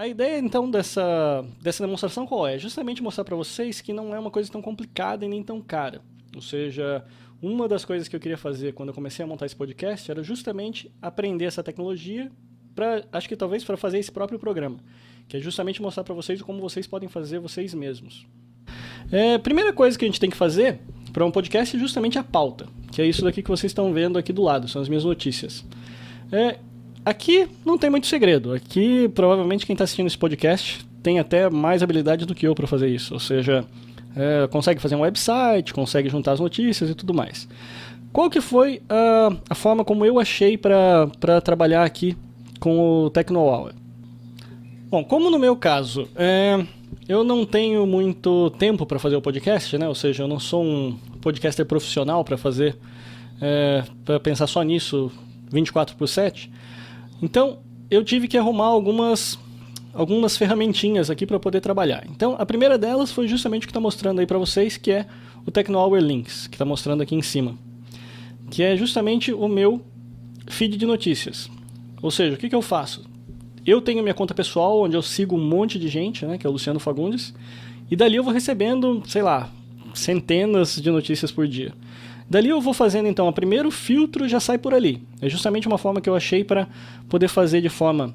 A ideia, então, dessa demonstração qual é? Justamente mostrar para vocês que não é uma coisa tão complicada e nem tão cara. Ou seja, uma das coisas que eu queria fazer quando eu comecei a montar esse podcast era justamente aprender essa tecnologia, acho que talvez para fazer esse próprio programa, que é justamente mostrar para vocês como vocês podem fazer vocês mesmos. Primeira coisa que a gente tem que fazer para um podcast é justamente a pauta, que é isso daqui que vocês estão vendo aqui do lado, são as minhas notícias. Aqui não tem muito segredo. Aqui, provavelmente, quem está assistindo esse podcast tem até mais habilidade do que eu para fazer isso. Ou seja, consegue fazer um website, consegue juntar as notícias e tudo mais. Qual que foi a forma como eu achei para trabalhar aqui com o Techno Hour? Bom, como no meu caso, eu não tenho muito tempo para fazer o podcast, né? Ou seja, eu não sou um podcaster profissional para fazer, para pensar só nisso 24/7. Então, eu tive que arrumar algumas ferramentinhas aqui para poder trabalhar. Então, a primeira delas foi justamente o que está mostrando aí para vocês, que é o Techno Hour Links, que está mostrando aqui em cima. Que é justamente o meu feed de notícias. Ou seja, o que eu faço? Eu tenho minha conta pessoal, onde eu sigo um monte de gente, né, que é o Luciano Fagundes, e dali eu vou recebendo, sei lá, centenas de notícias por dia. Dali eu vou fazendo, então, o primeiro filtro já sai por ali. É justamente uma forma que eu achei para poder fazer de forma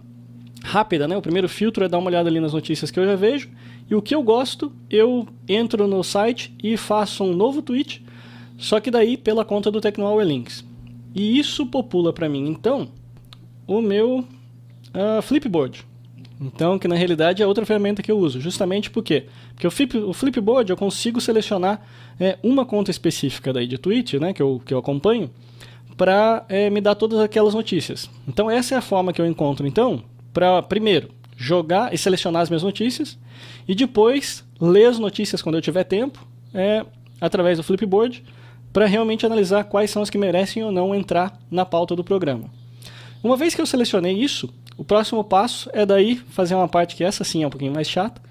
rápida, né? O primeiro filtro é dar uma olhada ali nas notícias que eu já vejo, e o que eu gosto, eu entro no site e faço um novo tweet, só que daí pela conta do Techno Hour Links. E isso popula para mim, então, o meu Flipboard. Então, que na realidade é outra ferramenta que eu uso, justamente por quê? Porque o Flipboard eu consigo selecionar uma conta específica daí de tweet, né, que eu acompanho, para me dar todas aquelas notícias. Então essa é a forma que eu encontro, então, para primeiro jogar e selecionar as minhas notícias, e depois ler as notícias quando eu tiver tempo, através do Flipboard, para realmente analisar quais são as que merecem ou não entrar na pauta do programa. Uma vez que eu selecionei isso, o próximo passo é daí fazer uma parte que essa sim é um pouquinho mais chata,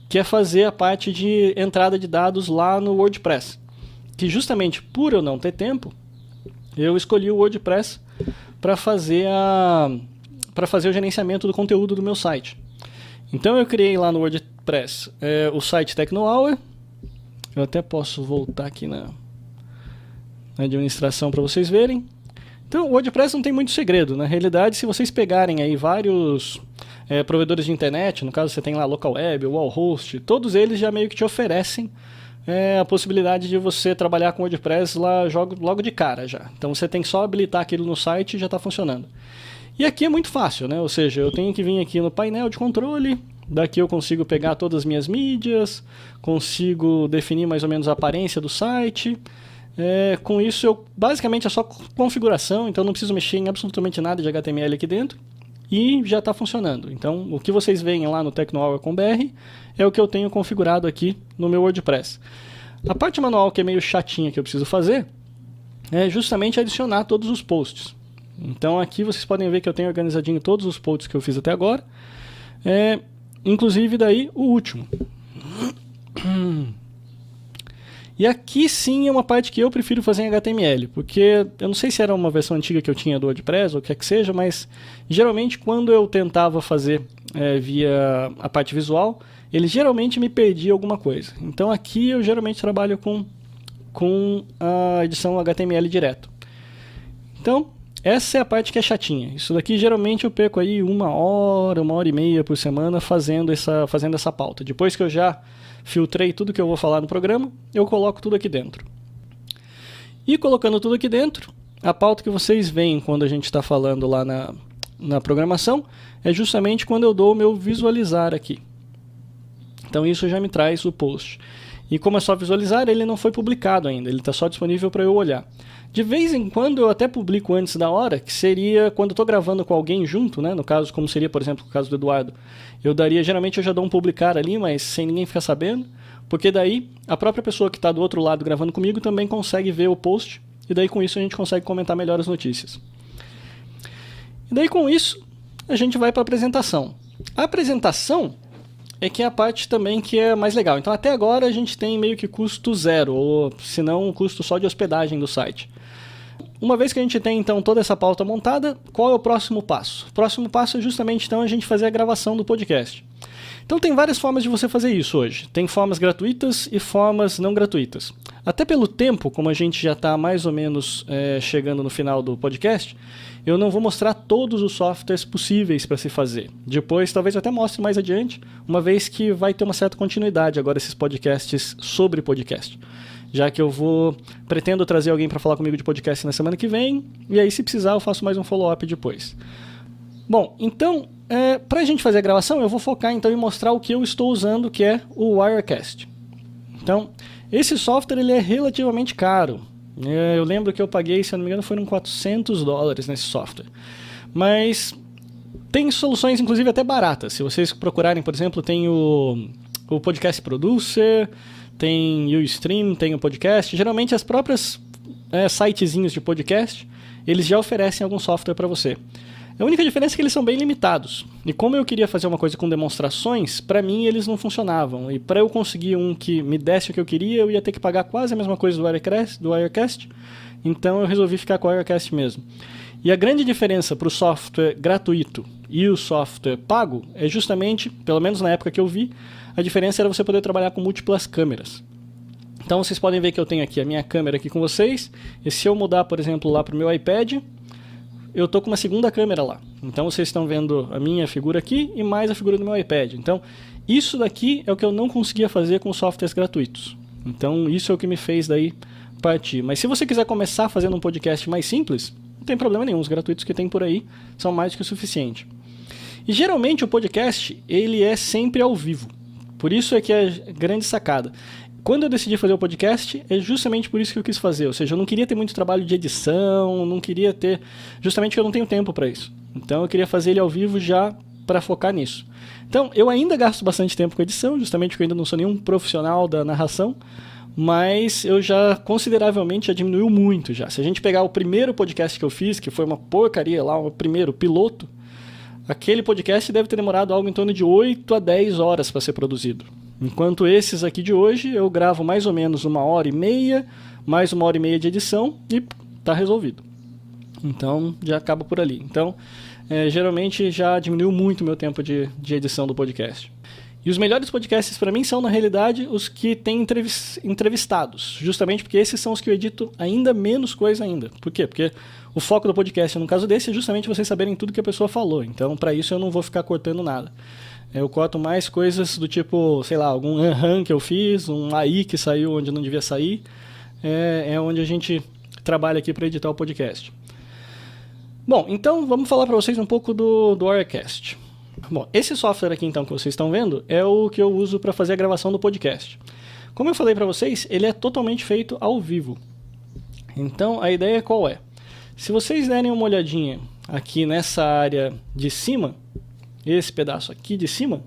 que é fazer a parte de entrada de dados lá no WordPress. Que justamente por eu não ter tempo, eu escolhi o WordPress para fazer o gerenciamento do conteúdo do meu site. Então eu criei lá no WordPress o site Techno Hour. Eu até posso voltar aqui na administração para vocês verem. Então, o WordPress não tem muito segredo. Na realidade, se vocês pegarem aí vários provedores de internet, no caso você tem lá Local Web, Wallhost, todos eles já meio que te oferecem a possibilidade de você trabalhar com WordPress lá logo de cara já. Então você tem que só habilitar aquilo no site e já está funcionando. E aqui é muito fácil, né? Ou seja, eu tenho que vir aqui no painel de controle, daqui eu consigo pegar todas as minhas mídias, consigo definir mais ou menos a aparência do site. Com isso, basicamente é só configuração, então não preciso mexer em absolutamente nada de HTML aqui dentro e já está funcionando. Então, o que vocês veem lá no TechnoHour.com.br é o que eu tenho configurado aqui no meu WordPress. A parte manual que é meio chatinha que eu preciso fazer é justamente adicionar todos os posts. Então, aqui vocês podem ver que eu tenho organizadinho todos os posts que eu fiz até agora, inclusive daí o último. E aqui sim é uma parte que eu prefiro fazer em HTML, porque eu não sei se era uma versão antiga que eu tinha do WordPress ou o que é que seja, mas geralmente quando eu tentava fazer via a parte visual, ele geralmente me perdia alguma coisa. Então aqui eu geralmente trabalho com a edição HTML direto. Então essa é a parte que é chatinha. Isso daqui geralmente eu perco aí 1 hora, 1 hora e meia por semana fazendo essa pauta. Depois que eu já filtrei tudo que eu vou falar no programa, eu coloco tudo aqui dentro. E colocando tudo aqui dentro, a pauta que vocês veem quando a gente está falando lá na programação é justamente quando eu dou o meu visualizar aqui. Então isso já me traz o post. E como é só visualizar, ele não foi publicado ainda, ele está só disponível para eu olhar. De vez em quando eu até publico antes da hora, que seria quando eu estou gravando com alguém junto, né? No caso, como seria, por exemplo, o caso do Eduardo. Geralmente eu já dou um publicar ali, mas sem ninguém ficar sabendo, porque daí a própria pessoa que está do outro lado gravando comigo também consegue ver o post, e daí com isso a gente consegue comentar melhor as notícias. E daí com isso, a gente vai para a apresentação. A apresentação é que é a parte também que é mais legal. Então até agora a gente tem meio que custo zero, ou se não um custo só de hospedagem do site. Uma vez que a gente tem então toda essa pauta montada, qual é o próximo passo? O próximo passo é justamente então a gente fazer a gravação do podcast. Então tem várias formas de você fazer isso hoje. Tem formas gratuitas e formas não gratuitas. Até pelo tempo, como a gente já está mais ou menos chegando no final do podcast, eu não vou mostrar todos os softwares possíveis para se fazer. Depois, talvez eu até mostre mais adiante, uma vez que vai ter uma certa continuidade agora esses podcasts sobre podcast. Já que pretendo trazer alguém para falar comigo de podcast na semana que vem, e aí se precisar eu faço mais um follow-up depois. Bom, então, para a gente fazer a gravação, eu vou focar então em mostrar o que eu estou usando, que é o Wirecast. Então, esse software ele é relativamente caro. Eu lembro que eu paguei, se eu não me engano, foram $400 nesse software. Mas tem soluções, inclusive, até baratas. Se vocês procurarem, por exemplo, tem o Podcast Producer, tem o Ustream, tem o Podcast. Geralmente, as próprias sitezinhos de podcast, eles já oferecem algum software para você. A única diferença é que eles são bem limitados. E como eu queria fazer uma coisa com demonstrações, para mim eles não funcionavam. E para eu conseguir um que me desse o que eu queria, eu ia ter que pagar quase a mesma coisa do Wirecast. Então eu resolvi ficar com o Wirecast mesmo. E a grande diferença para o software gratuito e o software pago é justamente, pelo menos na época que eu vi, a diferença era você poder trabalhar com múltiplas câmeras. Então vocês podem ver que eu tenho aqui a minha câmera aqui com vocês. E se eu mudar, por exemplo, lá para o meu iPad, eu estou com uma segunda câmera lá. Então vocês estão vendo a minha figura aqui e mais a figura do meu iPad. Então isso daqui é o que eu não conseguia fazer com softwares gratuitos. Então isso é o que me fez daí partir. Mas se você quiser começar fazendo um podcast mais simples, não tem problema nenhum. Os gratuitos que tem por aí são mais do que o suficiente. E geralmente o podcast ele é sempre ao vivo. Por isso é que é a grande sacada. Quando eu decidi fazer o podcast, é justamente por isso que eu quis fazer. Ou seja, eu não queria ter muito trabalho de edição, não queria ter... Justamente porque eu não tenho tempo para isso. Então eu queria fazer ele ao vivo já para focar nisso. Então eu ainda gasto bastante tempo com edição, justamente porque eu ainda não sou nenhum profissional da narração, mas eu já consideravelmente já diminuiu muito já. Se a gente pegar o primeiro podcast que eu fiz, que foi uma porcaria lá, o primeiro piloto, aquele podcast deve ter demorado algo em torno de 8 a 10 horas para ser produzido. Enquanto esses aqui de hoje, eu gravo mais ou menos 1h30, mais 1h30 de edição e está resolvido. Então, já acaba por ali. Então, geralmente já diminuiu muito o meu tempo de edição do podcast. E os melhores podcasts para mim são, na realidade, os que têm entrevistados. Justamente porque esses são os que eu edito ainda menos coisa ainda. Por quê? Porque o foco do podcast, no caso desse, é justamente vocês saberem tudo que a pessoa falou. Então, para isso, eu não vou ficar cortando nada. Eu corto mais coisas do tipo, sei lá, algum aham que eu fiz, um aí que saiu onde não devia sair. É onde a gente trabalha aqui para editar o podcast. Bom, então vamos falar para vocês um pouco do Wirecast. Bom, esse software aqui então que vocês estão vendo é o que eu uso para fazer a gravação do podcast. Como eu falei para vocês, ele é totalmente feito ao vivo. Então a ideia qual é? Se vocês derem uma olhadinha aqui nessa área de cima, esse pedaço aqui de cima,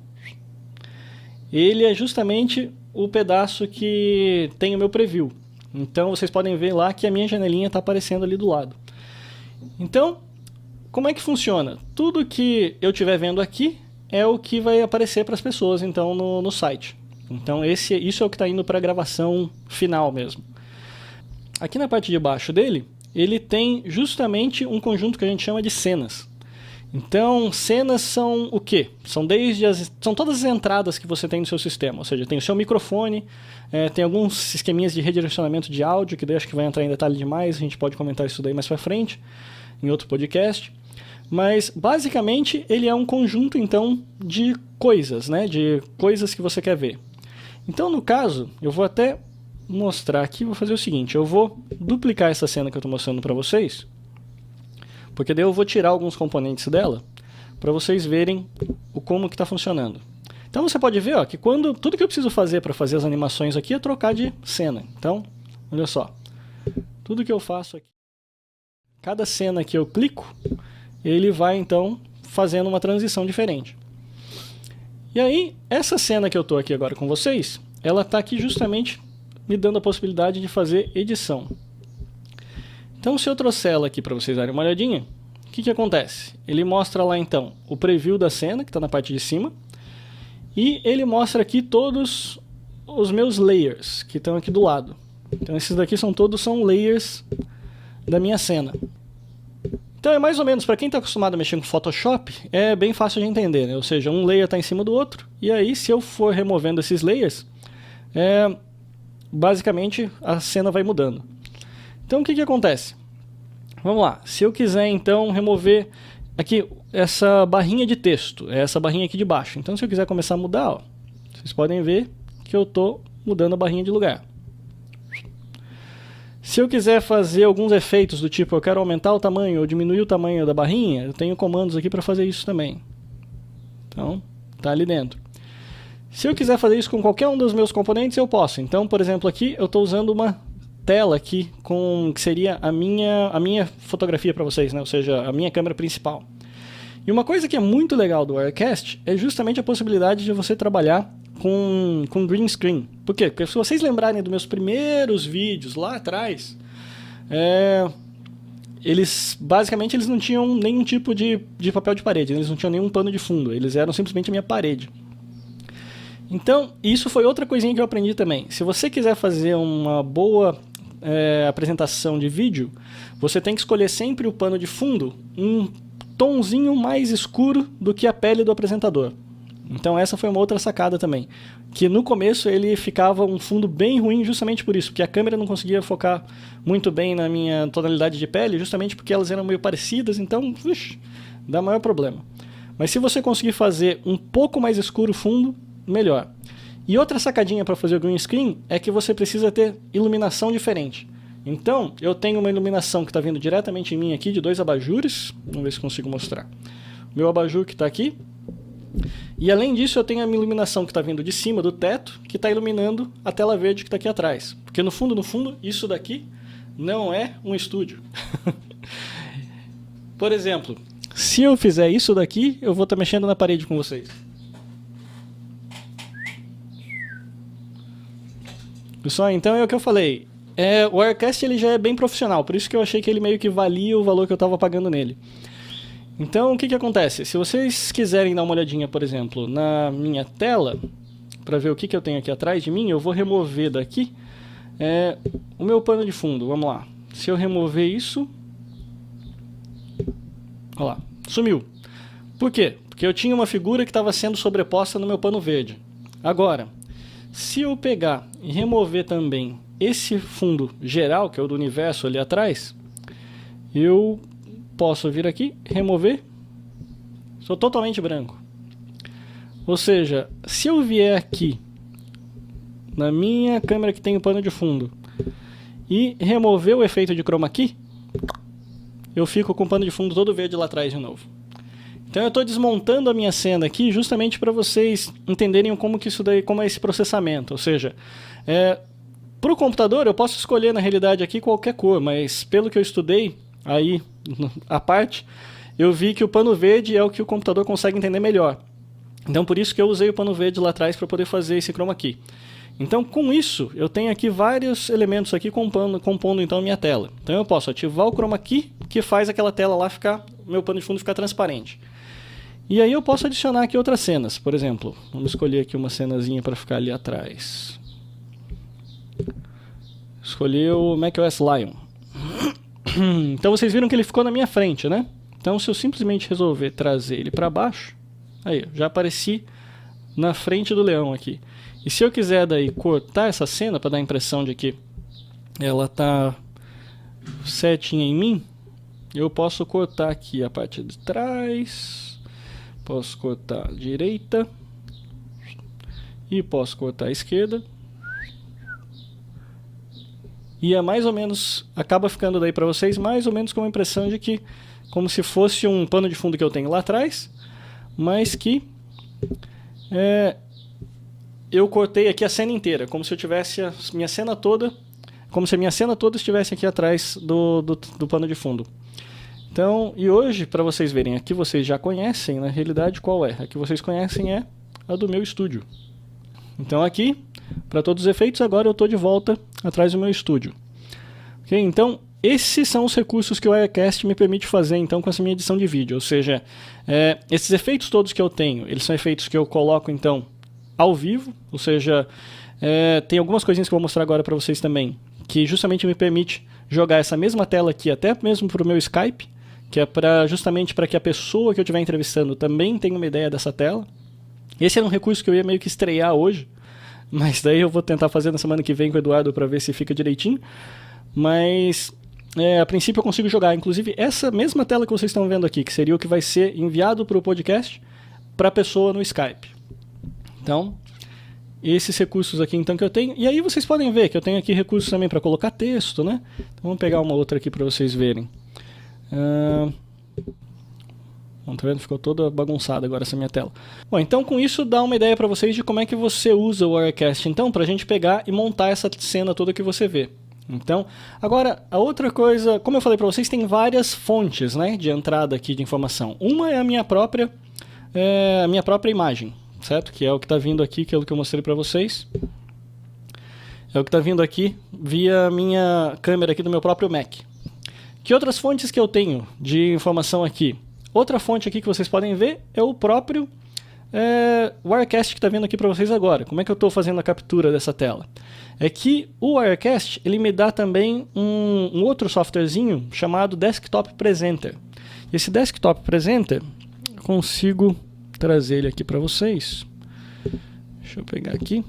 ele é justamente o pedaço que tem o meu preview. Então vocês podem ver lá que a minha janelinha está aparecendo ali do lado. Então, como é que funciona? Tudo que eu estiver vendo aqui é o que vai aparecer para as pessoas então no site. Então isso é o que está indo para a gravação final mesmo. Aqui na parte de baixo dele, ele tem justamente um conjunto que a gente chama de cenas. Então, cenas são o quê? São todas as entradas que você tem no seu sistema. Ou seja, tem o seu microfone, tem alguns esqueminhas de redirecionamento de áudio, que daí acho que vai entrar em detalhe demais, a gente pode comentar isso daí mais pra frente, em outro podcast. Mas, basicamente, ele é um conjunto, então, de coisas, né? De coisas que você quer ver. Então, no caso, eu vou até mostrar aqui, vou fazer o seguinte, eu vou duplicar essa cena que eu estou mostrando para vocês, porque daí eu vou tirar alguns componentes dela para vocês verem como que está funcionando. Então você pode ver que tudo que eu preciso fazer para fazer as animações aqui é trocar de cena. Então, olha só, tudo que eu faço aqui, cada cena que eu clico, ele vai então fazendo uma transição diferente. E aí, essa cena que eu estou aqui agora com vocês, ela está aqui justamente me dando a possibilidade de fazer edição. Então, se eu trouxer ela aqui para vocês darem uma olhadinha, o que acontece? Ele mostra lá, então, o preview da cena, que está na parte de cima, e ele mostra aqui todos os meus layers, que estão aqui do lado. Então, esses daqui são layers da minha cena. Então é mais ou menos, para quem está acostumado a mexer com Photoshop, é bem fácil de entender, né? Ou seja, um layer está em cima do outro, e aí se eu for removendo esses layers, basicamente a cena vai mudando. Então o que acontece? Vamos lá, se eu quiser então remover aqui essa barrinha de texto, essa barrinha aqui de baixo. Então se eu quiser começar a mudar, ó, vocês podem ver que eu estou mudando a barrinha de lugar. Se eu quiser fazer alguns efeitos do tipo, eu quero aumentar o tamanho ou diminuir o tamanho da barrinha, eu tenho comandos aqui para fazer isso também. Então, tá ali dentro. Se eu quiser fazer isso com qualquer um dos meus componentes, eu posso. Então, por exemplo, aqui eu estou usando uma tela aqui, que seria a minha fotografia para vocês, né? Ou seja, a minha câmera principal. E uma coisa que é muito legal do Wirecast é justamente a possibilidade de você trabalhar com green screen. Por quê? Porque se vocês lembrarem dos meus primeiros vídeos lá atrás, basicamente eles não tinham nenhum tipo de papel de parede, eles não tinham nenhum pano de fundo, eles eram simplesmente a minha parede. Então, isso foi outra coisinha que eu aprendi também. Se você quiser fazer uma boa apresentação de vídeo, você tem que escolher sempre o pano de fundo um tonzinho mais escuro do que a pele do apresentador. Então essa foi uma outra sacada também, que no começo ele ficava um fundo bem ruim justamente por isso, porque a câmera não conseguia focar muito bem na minha tonalidade de pele, justamente porque elas eram meio parecidas, então dá maior problema. Mas se você conseguir fazer um pouco mais escuro o fundo, melhor. E outra sacadinha para fazer o green screen é que você precisa ter iluminação diferente. Então eu tenho uma iluminação que está vindo diretamente em mim aqui de 2 abajures, vamos ver se consigo mostrar. O meu abajur que está aqui. E além disso eu tenho a minha iluminação que está vindo de cima do teto, que está iluminando a tela verde que está aqui atrás. Porque no fundo, isso daqui não é um estúdio. Por exemplo, se eu fizer isso daqui, eu vou estar mexendo na parede com vocês. Pessoal, então é o que eu falei. O Wirecast ele já é bem profissional, por isso que eu achei que ele meio que valia o valor que eu estava pagando nele. Então, o que acontece? Se vocês quiserem dar uma olhadinha, por exemplo, na minha tela, para ver o que eu tenho aqui atrás de mim, eu vou remover daqui o meu pano de fundo. Vamos lá. Se eu remover isso... Olha lá, sumiu. Por quê? Porque eu tinha uma figura que estava sendo sobreposta no meu pano verde. Agora, se eu pegar e remover também esse fundo geral, que é o do universo ali atrás, eu posso vir aqui, remover, sou totalmente branco. Ou seja, se eu vier aqui na minha câmera que tem o pano de fundo e remover o efeito de chroma key, eu fico com o pano de fundo todo verde lá atrás de novo. Então eu estou desmontando a minha cena aqui justamente para vocês entenderem como é esse processamento. Ou seja, para o computador eu posso escolher na realidade aqui qualquer cor, mas pelo que eu estudei aí a parte, eu vi que o pano verde é o que o computador consegue entender melhor. Então por isso que eu usei o pano verde lá atrás para poder fazer esse chroma key. Então com isso eu tenho aqui vários elementos aqui compondo então a minha tela. Então eu posso ativar o chroma key que faz aquela tela lá meu pano de fundo ficar transparente. E aí eu posso adicionar aqui outras cenas. Por exemplo, vamos escolher aqui uma cenazinha para ficar ali atrás. Escolhi o macOS Lion. Então vocês viram que ele ficou na minha frente, né? Então se eu simplesmente resolver trazer ele para baixo, aí já apareci na frente do leão aqui. E se eu quiser daí cortar essa cena para dar a impressão de que ela tá certinha em mim, eu posso cortar aqui a parte de trás, posso cortar a direita e posso cortar a esquerda. E é mais ou menos, acaba ficando daí para vocês mais ou menos com a impressão de que, como se fosse um pano de fundo que eu tenho lá atrás, mas que eu cortei aqui a cena inteira, como se eu tivesse a minha cena toda, como se a minha cena toda estivesse aqui atrás do pano de fundo. Então, e hoje, para vocês verem, aqui vocês já conhecem, na realidade qual é? A que vocês conhecem é a do meu estúdio. Então aqui, para todos os efeitos, agora eu estou de volta atrás do meu estúdio. Okay? Então, esses são os recursos que o Wirecast me permite fazer então com essa minha edição de vídeo. Ou seja, esses efeitos todos que eu tenho, eles são efeitos que eu coloco então ao vivo. Ou seja, tem algumas coisinhas que eu vou mostrar agora para vocês também, que justamente me permite jogar essa mesma tela aqui até mesmo para o meu Skype, que é justamente para que a pessoa que eu estiver entrevistando também tenha uma ideia dessa tela. Esse era um recurso que eu ia meio que estrear hoje, mas daí eu vou tentar fazer na semana que vem com o Eduardo para ver se fica direitinho. Mas a princípio eu consigo jogar, inclusive, essa mesma tela que vocês estão vendo aqui, que seria o que vai ser enviado para o podcast para a pessoa no Skype. Então, esses recursos aqui então que eu tenho. E aí vocês podem ver que eu tenho aqui recursos também para colocar texto, né? Então vamos pegar uma outra aqui para vocês verem. Bom, tá vendo? Ficou toda bagunçada agora essa minha tela. Bom, então com isso dá uma ideia para vocês de como é que você usa o Wirecast, então, para a gente pegar e montar essa cena toda que você vê. Então, agora, a outra coisa, como eu falei para vocês, tem várias fontes, né, de entrada aqui de informação. Uma é a minha própria imagem, certo? Que é o que está vindo aqui, que é o que eu mostrei para vocês. É o que está vindo aqui via a minha câmera aqui do meu próprio Mac. Que outras fontes que eu tenho de informação aqui? Outra fonte aqui que vocês podem ver é o próprio Wirecast que está vindo aqui para vocês agora. Como é que eu estou fazendo a captura dessa tela? É que o Wirecast ele me dá também um outro softwarezinho chamado Desktop Presenter. Esse Desktop Presenter, eu consigo trazer ele aqui para vocês. Deixa eu pegar aqui.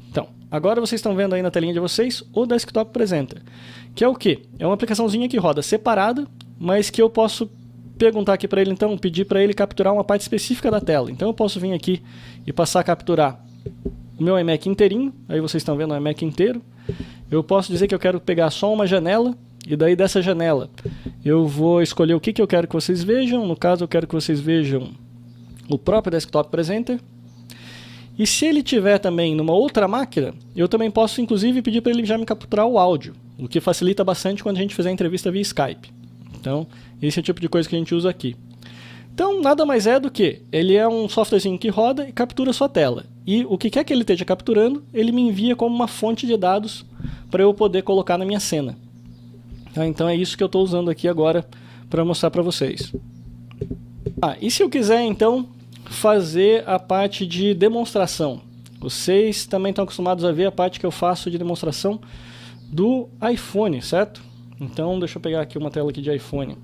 Então, agora vocês estão vendo aí na telinha de vocês o Desktop Presenter. Que é o quê? É uma aplicaçãozinha que roda separada, mas que eu posso perguntar aqui para ele, então, pedir para ele capturar uma parte específica da tela. Então eu posso vir aqui e passar a capturar o meu iMac inteirinho, aí vocês estão vendo o iMac inteiro. Eu posso dizer que eu quero pegar só uma janela, e daí dessa janela eu vou escolher o que eu quero que vocês vejam. No caso eu quero que vocês vejam o próprio Desktop Presenter. E se ele tiver também numa outra máquina, eu também posso inclusive pedir para ele já me capturar o áudio, o que facilita bastante quando a gente fizer a entrevista via Skype. Então, esse é o tipo de coisa que a gente usa aqui. Então, nada mais é do que, ele é um softwarezinho que roda e captura a sua tela. E o que quer que ele esteja capturando, ele me envia como uma fonte de dados para eu poder colocar na minha cena. Então é isso que eu estou usando aqui agora para mostrar para vocês. E se eu quiser, então, fazer a parte de demonstração? Vocês também estão acostumados a ver a parte que eu faço de demonstração do iPhone, certo? Então, deixa eu pegar aqui uma tela aqui de iPhone.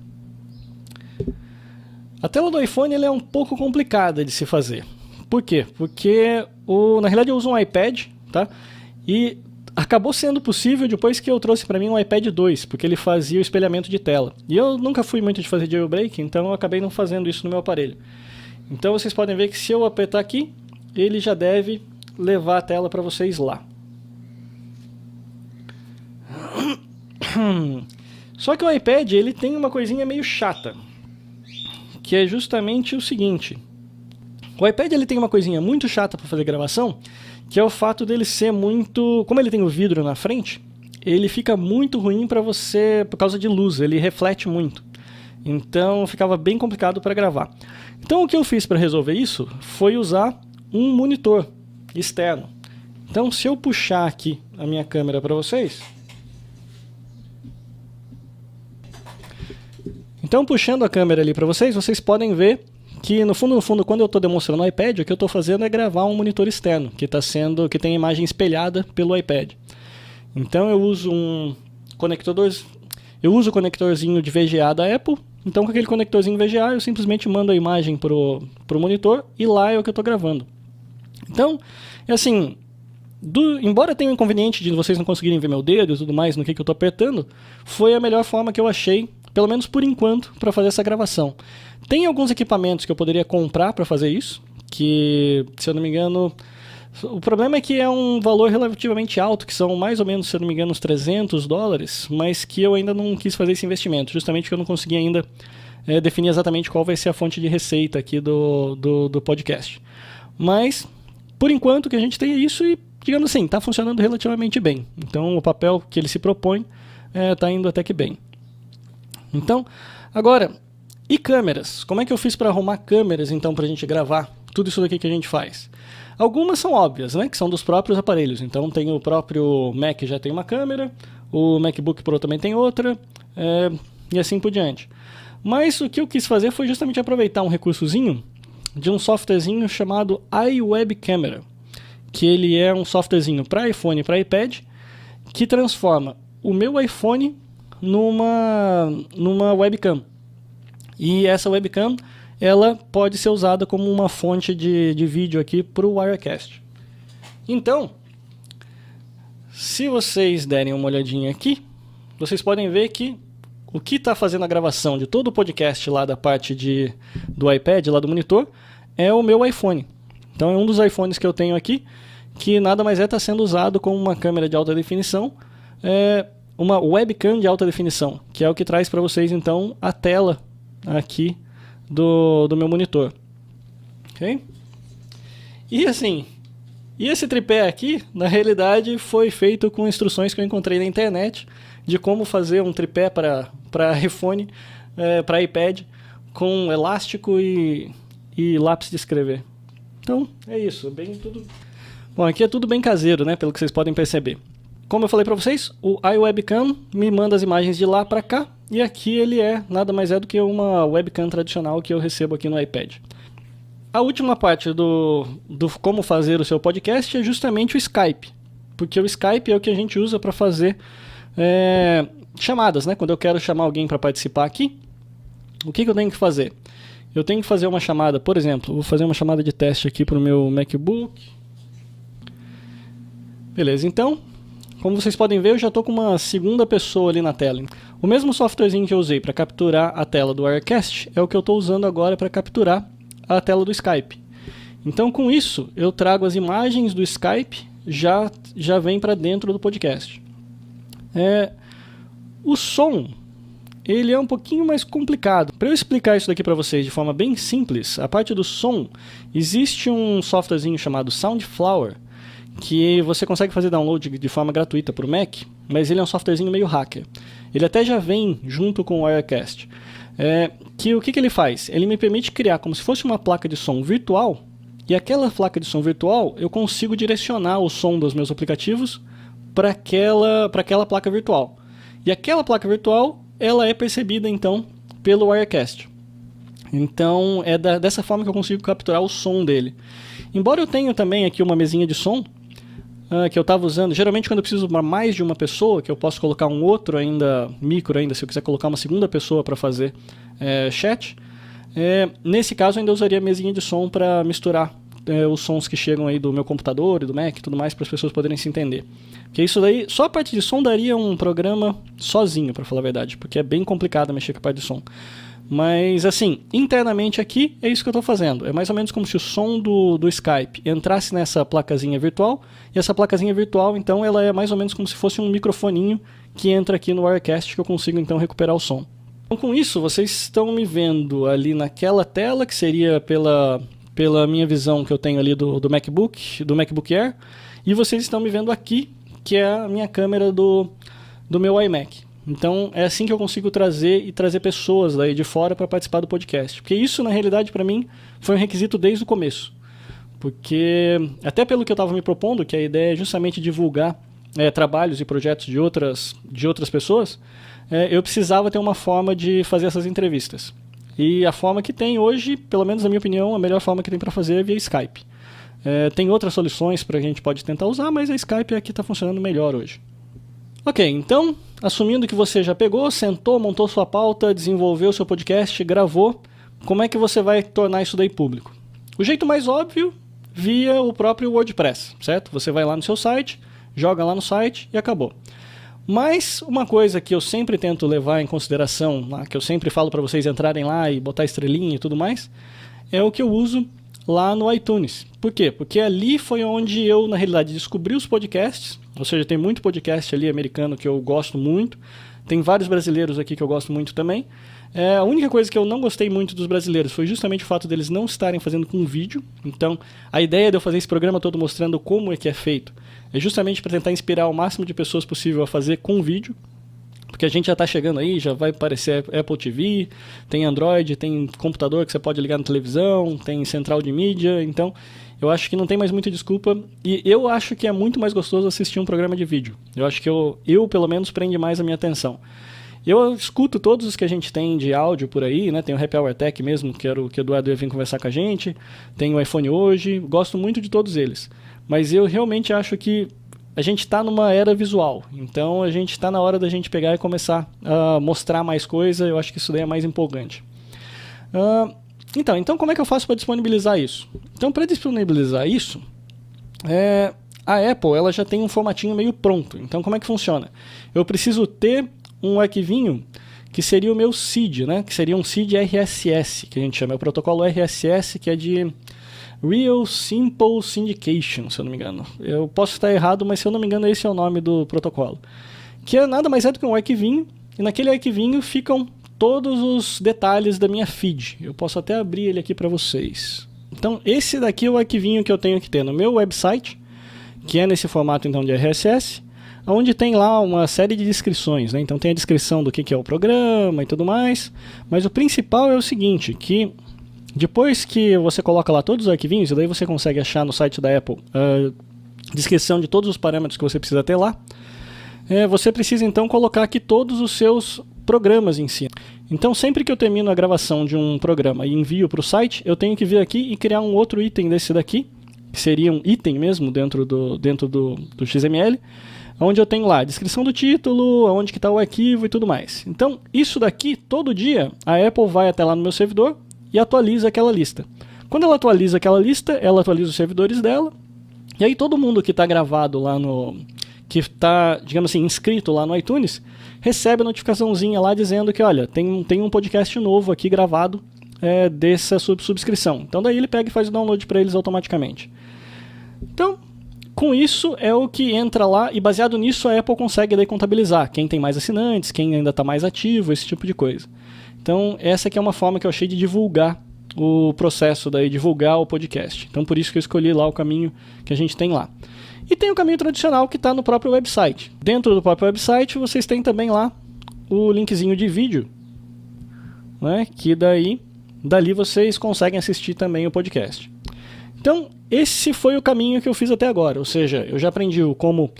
A tela do iPhone ela é um pouco complicada de se fazer. Por quê? Porque, na realidade, eu uso um iPad, tá? E acabou sendo possível depois que eu trouxe para mim um iPad 2, porque ele fazia o espelhamento de tela. E eu nunca fui muito de fazer jailbreak, então eu acabei não fazendo isso no meu aparelho. Então, vocês podem ver que se eu apertar aqui, ele já deve levar a tela para vocês lá. Só que o iPad ele tem uma coisinha meio chata, que é justamente o seguinte. O iPad ele tem uma coisinha muito chata para fazer gravação, que é o fato dele ser muito... Como ele tem o vidro na frente, ele fica muito ruim para você por causa de luz, ele reflete muito. Então ficava bem complicado para gravar. Então o que eu fiz para resolver isso foi usar um monitor externo. Então se eu puxar aqui a minha câmera para vocês... Então, puxando a câmera ali para vocês, vocês podem ver que, no fundo, quando eu estou demonstrando o iPad, o que eu estou fazendo é gravar um monitor externo, que tem a imagem espelhada pelo iPad. Então, eu uso o conectorzinho de VGA da Apple. Então, com aquele conectorzinho VGA, eu simplesmente mando a imagem pro monitor e lá é o que eu estou gravando. Então, é assim... embora tenha o inconveniente de vocês não conseguirem ver meu dedo e tudo mais no que eu estou apertando, foi a melhor forma que eu achei, pelo menos por enquanto, para fazer essa gravação. Tem alguns equipamentos que eu poderia comprar para fazer isso, que, se eu não me engano, o problema é que é um valor relativamente alto, que são mais ou menos, se eu não me engano, uns $300, mas que eu ainda não quis fazer esse investimento, justamente porque eu não consegui ainda definir exatamente qual vai ser a fonte de receita aqui do podcast. Mas, por enquanto, que a gente tem é isso e, digamos assim, está funcionando relativamente bem. Então, o papel que ele se propõe está indo até que bem. Então, agora, e câmeras? Como é que eu fiz para arrumar câmeras, então, para a gente gravar tudo isso daqui que a gente faz? Algumas são óbvias, né, que são dos próprios aparelhos. Então, tem o próprio Mac já tem uma câmera, o MacBook Pro também tem outra, e assim por diante. Mas o que eu quis fazer foi justamente aproveitar um recursozinho de um softwarezinho chamado iWebCamera, que ele é um softwarezinho para iPhone e para iPad, que transforma o meu iPhone numa webcam. E essa webcam, ela pode ser usada como uma fonte de vídeo aqui para o Wirecast. Então, se vocês derem uma olhadinha aqui, vocês podem ver que o que está fazendo a gravação de todo o podcast lá da parte do iPad, lá do monitor, é o meu iPhone. Então é um dos iPhones que eu tenho aqui, que nada mais está sendo usado como uma câmera de alta definição, uma webcam de alta definição, que é o que traz para vocês então a tela aqui do meu monitor. Ok? E assim, esse tripé aqui, na realidade, foi feito com instruções que eu encontrei na internet de como fazer um tripé para iPhone, para iPad, com elástico e lápis de escrever. Então, é isso. Bom, aqui é tudo bem caseiro, né? Pelo que vocês podem perceber. Como eu falei para vocês, o iWebcam me manda as imagens de lá para cá, e aqui ele nada mais é do que uma webcam tradicional que eu recebo aqui no iPad. A última parte do como fazer o seu podcast é justamente o Skype, porque o Skype é o que a gente usa para fazer chamadas, né? Quando eu quero chamar alguém para participar aqui, o que eu tenho que fazer? Eu tenho que fazer uma chamada, por exemplo, vou fazer uma chamada de teste aqui para o meu MacBook. Beleza, então, como vocês podem ver, eu já estou com uma segunda pessoa ali na tela. O mesmo softwarezinho que eu usei para capturar a tela do Wirecast é o que eu estou usando agora para capturar a tela do Skype. Então, com isso, eu trago as imagens do Skype, já vem para dentro do podcast. O som, ele é um pouquinho mais complicado. Para eu explicar isso daqui para vocês de forma bem simples, a parte do som, existe um softwarezinho chamado Soundflower, que você consegue fazer download de forma gratuita para o Mac, mas ele é um softwarezinho meio hacker. Ele até já vem junto com o Wirecast. O que ele faz? Ele me permite criar como se fosse uma placa de som virtual, e aquela placa de som virtual eu consigo direcionar o som dos meus aplicativos para aquela placa virtual. E aquela placa virtual, ela é percebida então pelo Wirecast. Então é dessa forma que eu consigo capturar o som dele. Embora eu tenha também aqui uma mesinha de som, que eu estava usando, geralmente quando eu preciso de mais de uma pessoa, que eu posso colocar um outro micro ainda, se eu quiser colocar uma segunda pessoa para fazer chat, nesse caso eu ainda usaria a mesinha de som para misturar os sons que chegam aí do meu computador e do Mac e tudo mais, para as pessoas poderem se entender. Porque isso daí, só a parte de som daria um programa sozinho, para falar a verdade, porque é bem complicado mexer com a parte de som. Mas assim, internamente aqui é isso que eu estou fazendo. É mais ou menos como se o som do Skype entrasse nessa placazinha virtual, e essa placazinha virtual, então, ela é mais ou menos como se fosse um microfoninho que entra aqui no Wirecast, que eu consigo então recuperar o som. Então, com isso, vocês estão me vendo ali naquela tela, que seria pela minha visão que eu tenho ali do MacBook Air, e vocês estão me vendo aqui, que é a minha câmera do meu iMac. Então é assim que eu consigo trazer pessoas daí de fora para participar do podcast. Porque isso, na realidade, para mim, foi um requisito desde o começo. Porque, até pelo que eu estava me propondo, que a ideia é justamente divulgar trabalhos e projetos de outras pessoas, eu precisava ter uma forma de fazer essas entrevistas. E a forma que tem hoje, pelo menos na minha opinião, a melhor forma que tem para fazer é via Skype. Tem outras soluções para a gente pode tentar usar, mas a Skype é a que está funcionando melhor hoje. Ok, então, assumindo que você já pegou, sentou, montou sua pauta, desenvolveu seu podcast, gravou, como é que você vai tornar isso daí público? O jeito mais óbvio, via o próprio WordPress, certo? Você vai lá no seu site, joga lá no site e acabou. Mas uma coisa que eu sempre tento levar em consideração, que eu sempre falo para vocês entrarem lá e botar estrelinha e tudo mais, é o que eu uso lá no iTunes. Por quê? Porque ali foi onde eu, na realidade, descobri os podcasts, ou seja, tem muito podcast ali americano que eu gosto muito, tem vários brasileiros aqui que eu gosto muito também. A única coisa que eu não gostei muito dos brasileiros foi justamente o fato deles não estarem fazendo com vídeo. Então, a ideia de eu fazer esse programa todo mostrando como é que é feito é justamente para tentar inspirar o máximo de pessoas possível a fazer com vídeo. Porque a gente já está chegando aí, já vai aparecer Apple TV, tem Android, tem computador que você pode ligar na televisão, tem central de mídia, então eu acho que não tem mais muita desculpa, e eu acho que é muito mais gostoso assistir um programa de vídeo. Eu acho que eu pelo menos, prende mais a minha atenção. Eu escuto todos os que a gente tem de áudio por aí, né? Tem o Happy Hour Tech mesmo, que era o que o Eduardo ia vir conversar com a gente, tem o iPhone hoje, gosto muito de todos eles. Mas eu realmente acho que a gente está numa era visual, então a gente está na hora da gente pegar e começar a mostrar mais coisa, eu acho que isso daí é mais empolgante. Então como é que eu faço para disponibilizar isso? Então, para disponibilizar isso, a Apple ela já tem um formatinho meio pronto. Então, como é que funciona? Eu preciso ter um arquivinho que seria o meu SID, né? Que seria um SID RSS, que a gente chama. É o protocolo RSS, que é de Real Simple Syndication, se eu não me engano. Eu posso estar errado, mas se eu não me engano, esse é o nome do protocolo. Que é nada mais do que um arquivinho, e naquele arquivinho ficam todos os detalhes da minha feed. Eu posso até abrir ele aqui para vocês. Então, esse daqui é o arquivinho que eu tenho que ter no meu website, que é nesse formato então de RSS, onde tem lá uma série de descrições, né? Então tem a descrição do que é o programa e tudo mais, mas o principal é o seguinte, que depois que você coloca lá todos os arquivinhos, e daí você consegue achar no site da Apple a descrição de todos os parâmetros que você precisa ter lá, você precisa então colocar aqui todos os seus programas em si. Então sempre que eu termino a gravação de um programa e envio para o site, eu tenho que vir aqui e criar um outro item desse daqui, que seria um item mesmo dentro do XML, onde eu tenho lá a descrição do título, onde que está o arquivo e tudo mais. Então, isso daqui, todo dia, a Apple vai até lá no meu servidor e atualiza aquela lista. Quando ela atualiza aquela lista, ela atualiza os servidores dela, e aí todo mundo que está gravado lá que está, digamos assim, inscrito lá no iTunes, recebe a notificaçãozinha lá dizendo que, olha, tem um podcast novo aqui gravado dessa subscrição. Então daí ele pega e faz o download para eles automaticamente. Então, com isso é o que entra lá, e baseado nisso a Apple consegue daí contabilizar quem tem mais assinantes, quem ainda está mais ativo, esse tipo de coisa. Então essa aqui é uma forma que eu achei de divulgar o processo, daí divulgar o podcast. Então por isso que eu escolhi lá o caminho que a gente tem lá. E tem o caminho tradicional que está no próprio website. Dentro do próprio website vocês têm também lá o linkzinho de vídeo, né, que dali vocês conseguem assistir também o podcast. Então, esse foi o caminho que eu fiz até agora, ou seja, eu já aprendi como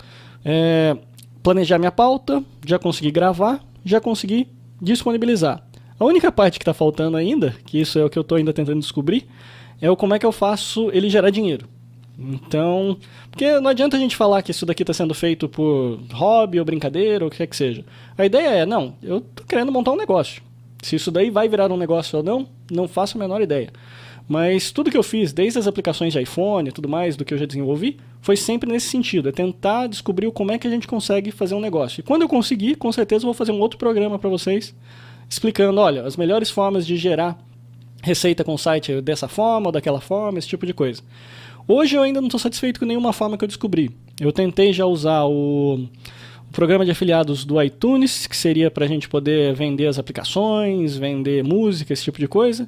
planejar minha pauta, já consegui gravar, já consegui disponibilizar. A única parte que está faltando ainda, que isso é o que eu estou ainda tentando descobrir, é como é que eu faço ele gerar dinheiro. Então, porque não adianta a gente falar que isso daqui está sendo feito por hobby ou brincadeira ou o que quer que seja. A ideia não, eu estou querendo montar um negócio. Se isso daí vai virar um negócio ou não faço a menor ideia. Mas tudo que eu fiz, desde as aplicações de iPhone e tudo mais, do que eu já desenvolvi, foi sempre nesse sentido, tentar descobrir como é que a gente consegue fazer um negócio. E quando eu conseguir, com certeza eu vou fazer um outro programa para vocês, explicando, olha, as melhores formas de gerar receita com o site dessa forma ou daquela forma, esse tipo de coisa. Hoje eu ainda não estou satisfeito com nenhuma forma que eu descobri. Eu tentei já usar o programa de afiliados do iTunes, que seria para a gente poder vender as aplicações, vender música, esse tipo de coisa.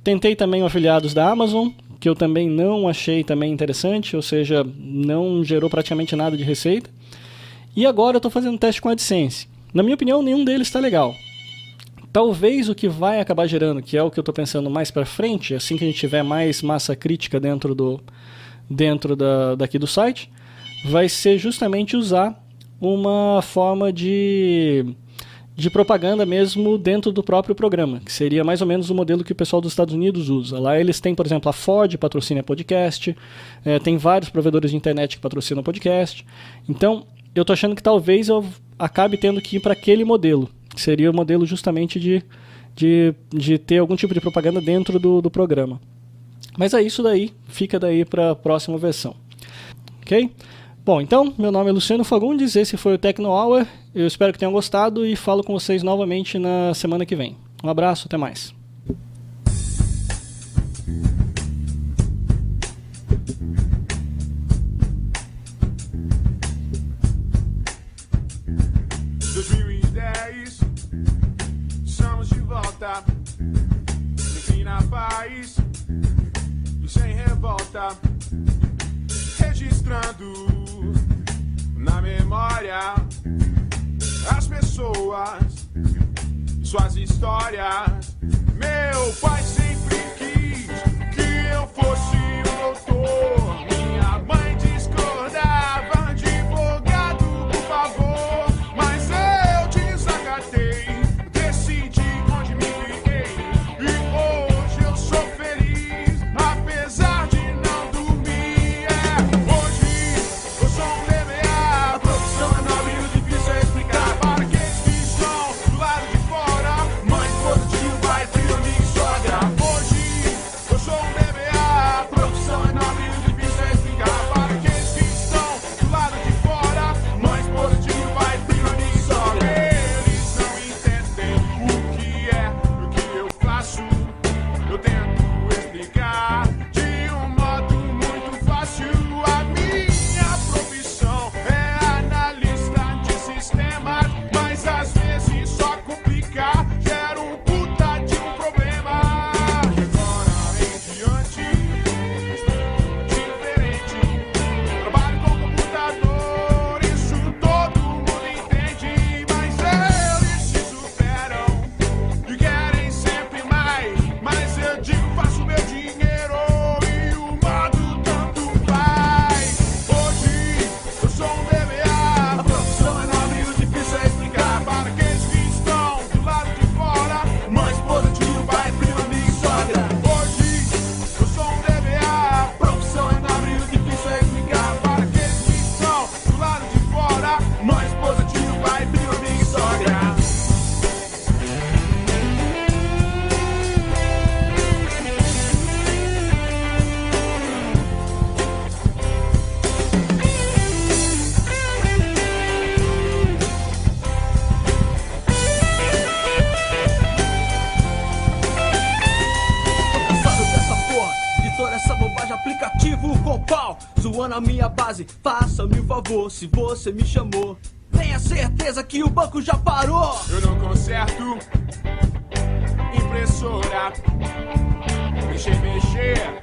Tentei também o afiliados da Amazon, que eu também não achei também interessante, ou seja, não gerou praticamente nada de receita. E agora eu estou fazendo teste com a AdSense. Na minha opinião, nenhum deles está legal. Talvez o que vai acabar gerando, que é o que eu estou pensando mais para frente, assim que a gente tiver mais massa crítica dentro daqui do site, vai ser justamente usar uma forma de propaganda mesmo dentro do próprio programa, que seria mais ou menos o modelo que o pessoal dos Estados Unidos usa. Lá eles têm, por exemplo, a Ford patrocina podcast, tem vários provedores de internet que patrocinam podcast. Então, eu estou achando que talvez eu acabe tendo que ir para aquele modelo, que seria o modelo justamente de ter algum tipo de propaganda dentro do programa. Mas é isso daí, fica daí para a próxima versão. Ok? Bom, então, meu nome é Luciano Fagundes, esse foi o Techno Hour, eu espero que tenham gostado e falo com vocês novamente na semana que vem. Um abraço, até mais. Estamos de volta, enfim na paz e sem revolta, registrando na memória as pessoas, suas histórias. Meu pai sempre quis que eu fosse um doutor, minha mãe discordava, advogado, por favor, mas eu desacatei, decidi onde me criei, e hoje eu sou feliz, apesar de não dormir. Hoje eu sou um DBA, a profissão é nobre e difícil é explicar para aqueles que estão do lado de fora. Mãe, esposa, tio, pai, filho, amigo. pau, zoando a minha base. Faça-me um favor, se você me chamou, tenha certeza que o banco já parou. Eu não conserto impressora, mexer,